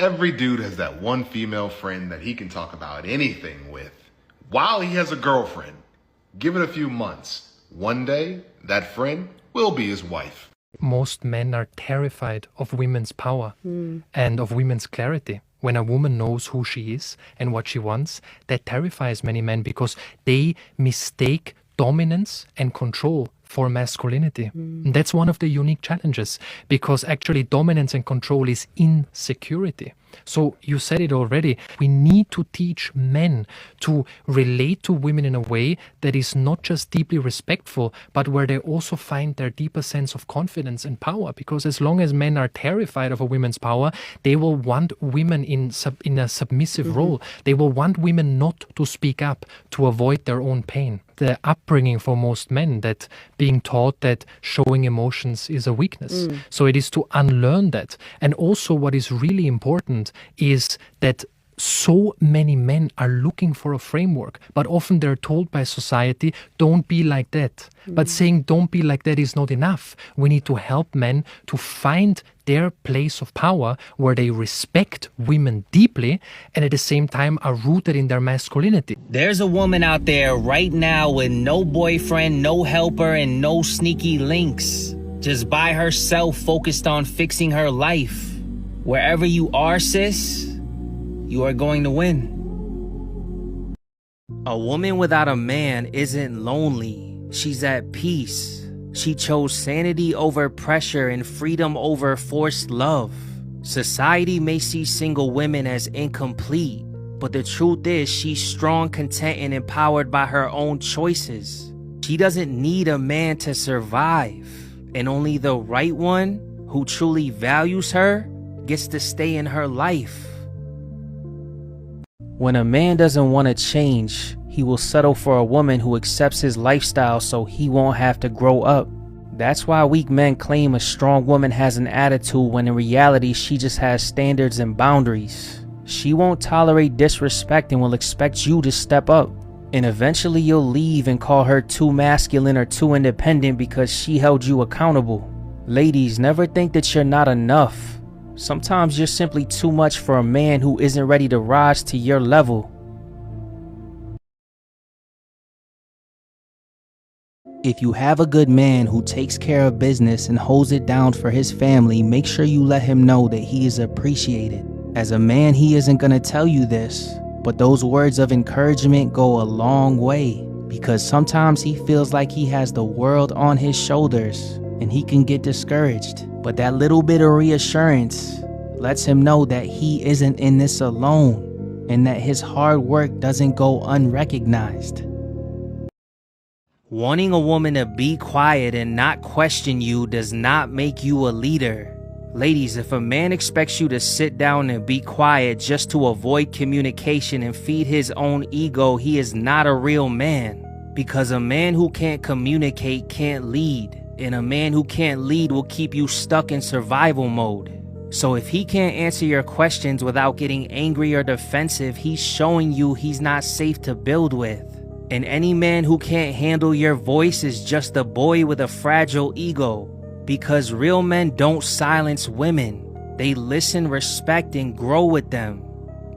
Every dude has that one female friend that he can talk about anything with. While he has a girlfriend, give it a few months. One day, that friend will be his wife. Most men are terrified of women's power and of women's clarity. When a woman knows who she is and what she wants, that terrifies many men because they mistake dominance and control for masculinity. And that's one of the unique challenges, because actually dominance and control is insecurity. So you said it already, we need to teach men to relate to women in a way that is not just deeply respectful, but where they also find their deeper sense of confidence and power. Because as long as men are terrified of a woman's power, they will want women in a submissive role. They will want women not to speak up to avoid their own pain. The upbringing for most men, that being taught that showing emotions is a weakness. So it is to unlearn that. And also what is really important is that so many men are looking for a framework, but often they're told by society, don't be like that. But saying don't be like that is not enough. We need to help men to find their place of power where they respect women deeply and at the same time are rooted in their masculinity. There's a woman out there right now with no boyfriend, no helper, and no sneaky links. Just by herself, focused on fixing her life. Wherever you are, sis, you are going to win. A woman without a man isn't lonely. She's at peace. She chose sanity over pressure and freedom over forced love. Society may see single women as incomplete, but the truth is she's strong, content, and empowered by her own choices. She doesn't need a man to survive, and only the right one who truly values her gets to stay in her life. When a man doesn't want to change, he will settle for a woman who accepts his lifestyle so he won't have to grow up. That's why weak men claim a strong woman has an attitude when in reality she just has standards and boundaries. She won't tolerate disrespect and will expect you to step up. And eventually you'll leave and call her too masculine or too independent because she held you accountable. Ladies, never think that you're not enough. Sometimes you're simply too much for a man who isn't ready to rise to your level. If you have a good man who takes care of business and holds it down for his family, make sure you let him know that he is appreciated. As a man, he isn't gonna tell you this, but those words of encouragement go a long way, because sometimes he feels like he has the world on his shoulders and he can get discouraged. But that little bit of reassurance lets him know that he isn't in this alone and that his hard work doesn't go unrecognized. Wanting a woman to be quiet and not question you does not make you a leader. Ladies, if a man expects you to sit down and be quiet just to avoid communication and feed his own ego, he is not a real man. Because a man who can't communicate can't lead. And a man who can't lead will keep you stuck in survival mode. So if he can't answer your questions without getting angry or defensive, he's showing you he's not safe to build with. And any man who can't handle your voice is just a boy with a fragile ego. Because real men don't silence women. They listen, respect, and grow with them.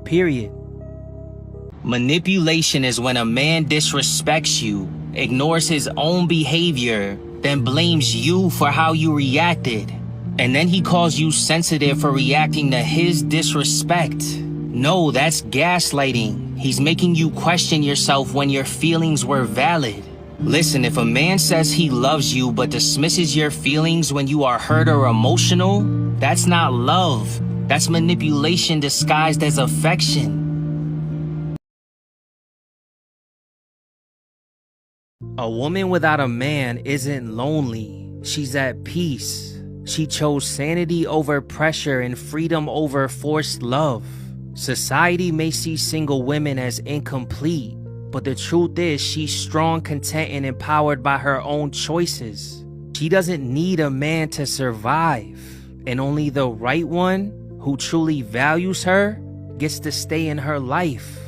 Period. Manipulation is when a man disrespects you, ignores his own behavior, then blames you for how you reacted. And then he calls you sensitive for reacting to his disrespect. No, that's gaslighting. He's making you question yourself when your feelings were valid. Listen, if a man says he loves you but dismisses your feelings when you are hurt or emotional, that's not love. That's manipulation disguised as affection. A woman without a man isn't lonely. She's at peace. She chose sanity over pressure and freedom over forced love. Society may see single women as incomplete, but the truth is she's strong, content, and empowered by her own choices. She doesn't need a man to survive, and only the right one who truly values her gets to stay in her life.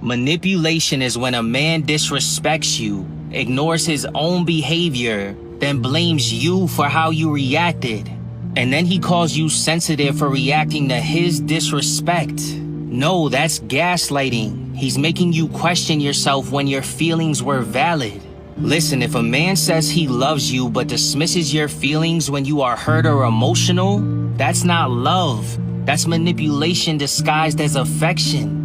Manipulation is when a man disrespects you, ignores his own behavior, then blames you for how you reacted. And then he calls you sensitive for reacting to his disrespect. No, that's gaslighting. He's making you question yourself when your feelings were valid. Listen, if a man says he loves you but dismisses your feelings when you are hurt or emotional, that's not love. That's manipulation disguised as affection.